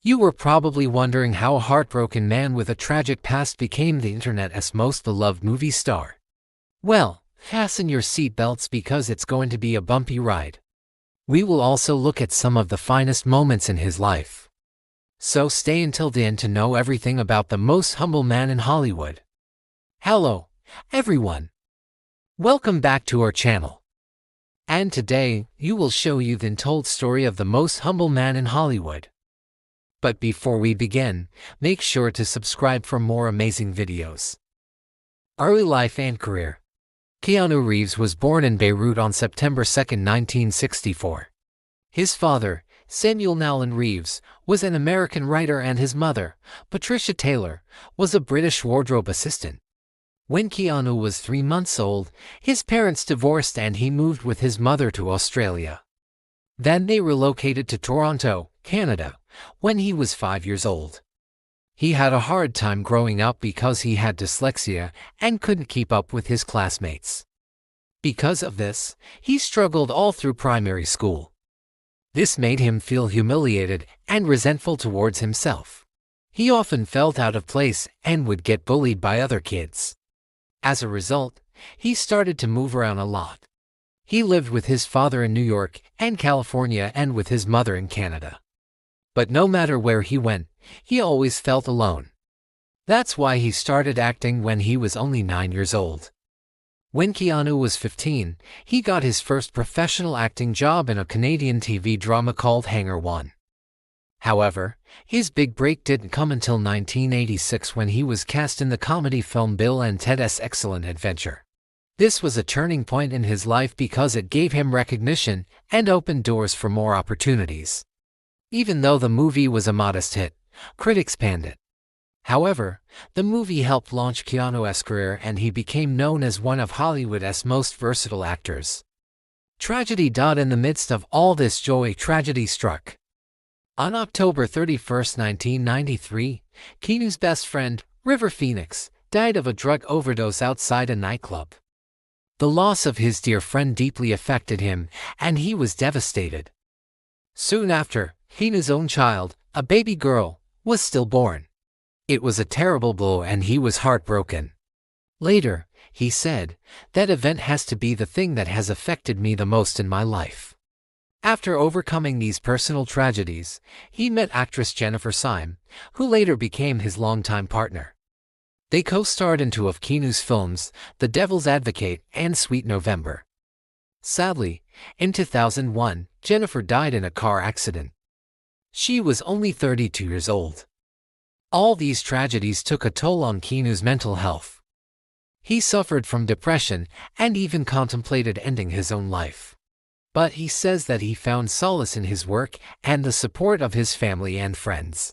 You were probably wondering how a heartbroken man with a tragic past became the internet's most beloved movie star. Well, fasten your seatbelts because it's going to be a bumpy ride. We will also look at some of the finest moments in his life. So stay until the end to know everything about the most humble man in Hollywood. Hello, everyone. Welcome back to our channel. And today, you will show you the untold story of the most humble man in Hollywood. But before we begin, make sure to subscribe for more amazing videos. Early life and career. Keanu Reeves was born in Beirut on September 2, 1964. His father, Samuel Nolan Reeves, was an American writer and his mother, Patricia Taylor, was a British wardrobe assistant. When Keanu was 3 months old, his parents divorced and he moved with his mother to Australia. Then they relocated to Toronto, Canada, when he was 5 years old. He had a hard time growing up because he had dyslexia and couldn't keep up with his classmates. Because of this, he struggled all through primary school. This made him feel humiliated and resentful towards himself. He often felt out of place and would get bullied by other kids. As a result, he started to move around a lot. He lived with his father in New York and California and with his mother in Canada. But no matter where he went, he always felt alone. That's why he started acting when he was only 9 years old. When Keanu was 15, he got his first professional acting job in a Canadian TV drama called Hangar 1. However, his big break didn't come until 1986 when he was cast in the comedy film Bill and Ted's Excellent Adventure. This was a turning point in his life because it gave him recognition and opened doors for more opportunities. Even though the movie was a modest hit, critics panned it. However, the movie helped launch Keanu's career and he became known as one of Hollywood's most versatile actors. Tragedy. In the midst of all this joy, tragedy struck. On October 31, 1993, Keanu's best friend, River Phoenix, died of a drug overdose outside a nightclub. The loss of his dear friend deeply affected him, and he was devastated. Soon after, Keanu's own child, a baby girl, was stillborn. It was a terrible blow and he was heartbroken. Later, he said, "That event has to be the thing that has affected me the most in my life." After overcoming these personal tragedies, he met actress Jennifer Syme, who later became his longtime partner. They co-starred in two of Keanu's films, The Devil's Advocate and Sweet November. Sadly, in 2001, Jennifer died in a car accident. She was only 32 years old. All these tragedies took a toll on Keanu's mental health. He suffered from depression and even contemplated ending his own life. But he says that he found solace in his work and the support of his family and friends.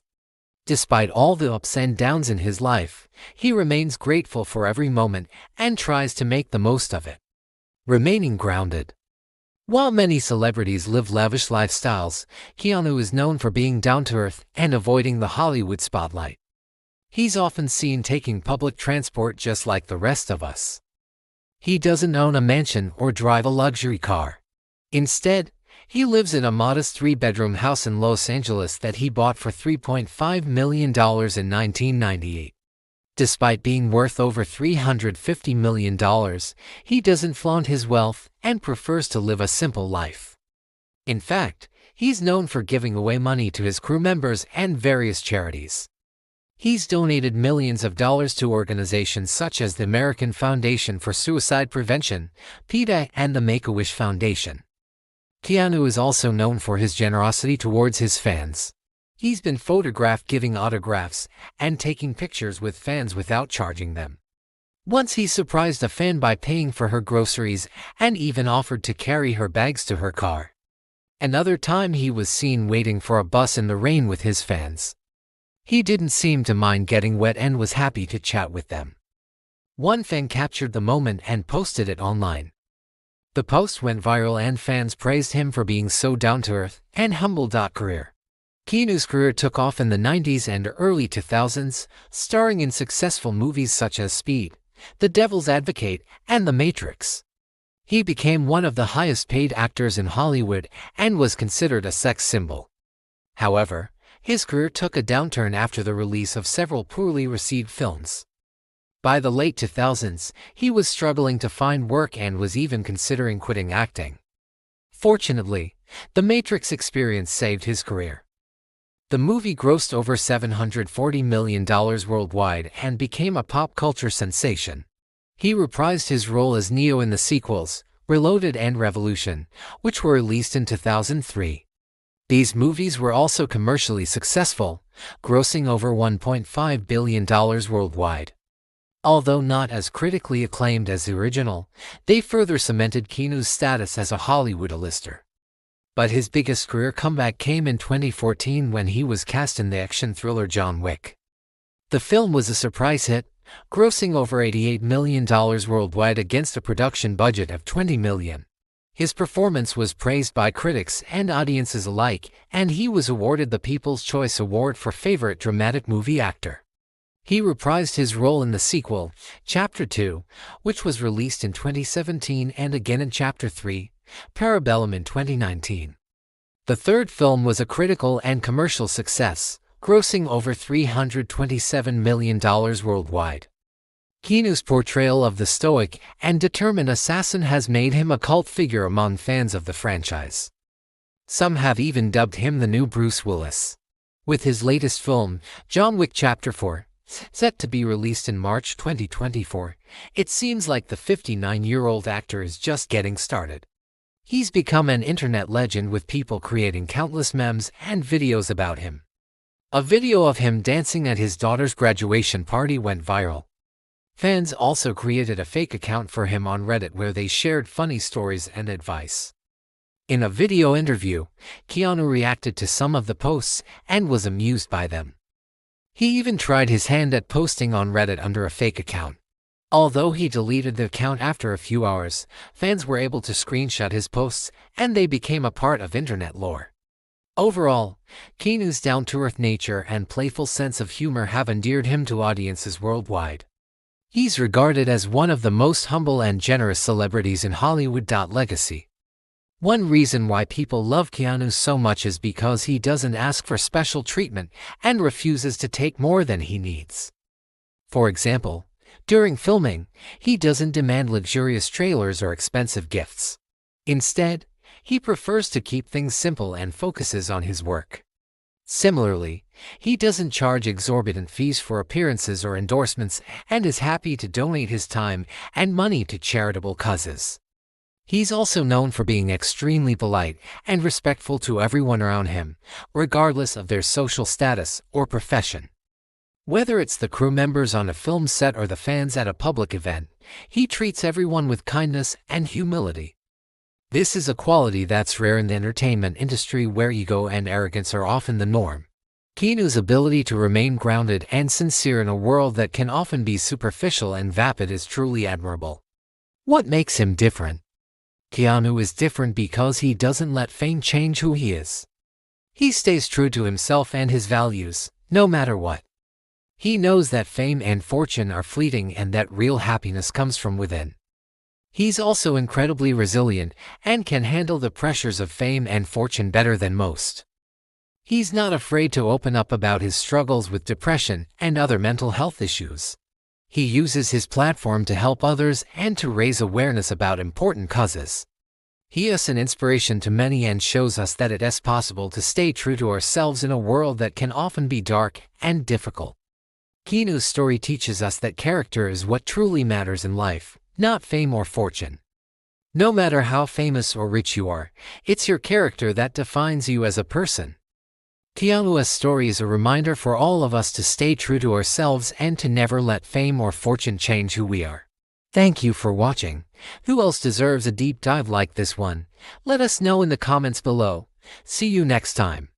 Despite all the ups and downs in his life, he remains grateful for every moment and tries to make the most of it. Remaining grounded. While many celebrities live lavish lifestyles, Keanu is known for being down-to-earth and avoiding the Hollywood spotlight. He's often seen taking public transport just like the rest of us. He doesn't own a mansion or drive a luxury car. Instead, he lives in a modest 3-bedroom house in Los Angeles that he bought for $3.5 million in 1998. Despite being worth over $350 million, he doesn't flaunt his wealth and prefers to live a simple life. In fact, he's known for giving away money to his crew members and various charities. He's donated millions of dollars to organizations such as the American Foundation for Suicide Prevention, PETA, and the Make-A-Wish Foundation. Keanu is also known for his generosity towards his fans. He's been photographed giving autographs and taking pictures with fans without charging them. Once he surprised a fan by paying for her groceries and even offered to carry her bags to her car. Another time he was seen waiting for a bus in the rain with his fans. He didn't seem to mind getting wet and was happy to chat with them. One fan captured the moment and posted it online. The post went viral and fans praised him for being so down-to-earth and humble. Career. Keanu's career took off in the 90s and early 2000s, starring in successful movies such as Speed, The Devil's Advocate, and The Matrix. He became one of the highest-paid actors in Hollywood and was considered a sex symbol. However, His career took a downturn after the release of several poorly received films. By the late 2000s, he was struggling to find work and was even considering quitting acting. Fortunately, the Matrix experience saved his career. The movie grossed over $740 million worldwide and became a pop culture sensation. He reprised his role as Neo in the sequels, Reloaded and Revolution, which were released in 2003. These movies were also commercially successful, grossing over $1.5 billion worldwide. Although not as critically acclaimed as the original, they further cemented Keanu's status as a Hollywood A-lister. But his biggest career comeback came in 2014 when he was cast in the action thriller John Wick. The film was a surprise hit, grossing over $88 million worldwide against a production budget of $20 million. His performance was praised by critics and audiences alike, and he was awarded the People's Choice Award for Favorite Dramatic Movie Actor. He reprised his role in the sequel, Chapter 2, which was released in 2017, and again in Chapter 3, Parabellum, in 2019. The third film was a critical and commercial success, grossing over $327 million worldwide. Keanu's portrayal of the stoic and determined assassin has made him a cult figure among fans of the franchise. Some have even dubbed him the new Bruce Willis. With his latest film, John Wick Chapter 4, set to be released in March 2024, it seems like the 59-year-old actor is just getting started. He's become an internet legend, with people creating countless memes and videos about him. A video of him dancing at his daughter's graduation party went viral. Fans also created a fake account for him on Reddit where they shared funny stories and advice. In a video interview, Keanu reacted to some of the posts and was amused by them. He even tried his hand at posting on Reddit under a fake account. Although he deleted the account after a few hours, fans were able to screenshot his posts, and they became a part of internet lore. Overall, Keanu's down-to-earth nature and playful sense of humor have endeared him to audiences worldwide. He's regarded as one of the most humble and generous celebrities in Hollywood. Legacy. One reason why people love Keanu so much is because he doesn't ask for special treatment and refuses to take more than he needs. For example, during filming, he doesn't demand luxurious trailers or expensive gifts. Instead, he prefers to keep things simple and focuses on his work. Similarly, he doesn't charge exorbitant fees for appearances or endorsements and is happy to donate his time and money to charitable causes. He's also known for being extremely polite and respectful to everyone around him, regardless of their social status or profession. Whether it's the crew members on a film set or the fans at a public event, he treats everyone with kindness and humility. This is a quality that's rare in the entertainment industry, where ego and arrogance are often the norm. Keanu's ability to remain grounded and sincere in a world that can often be superficial and vapid is truly admirable. What makes him different? Keanu is different because he doesn't let fame change who he is. He stays true to himself and his values, no matter what. He knows that fame and fortune are fleeting and that real happiness comes from within. He's also incredibly resilient and can handle the pressures of fame and fortune better than most. He's not afraid to open up about his struggles with depression and other mental health issues. He uses his platform to help others and to raise awareness about important causes. He is an inspiration to many and shows us that it is possible to stay true to ourselves in a world that can often be dark and difficult. Keanu's story teaches us that character is what truly matters in life, not fame or fortune. No matter how famous or rich you are, it's your character that defines you as a person. Keanu's story is a reminder for all of us to stay true to ourselves and to never let fame or fortune change who we are. Thank you for watching. Who else deserves a deep dive like this one? Let us know in the comments below. See you next time.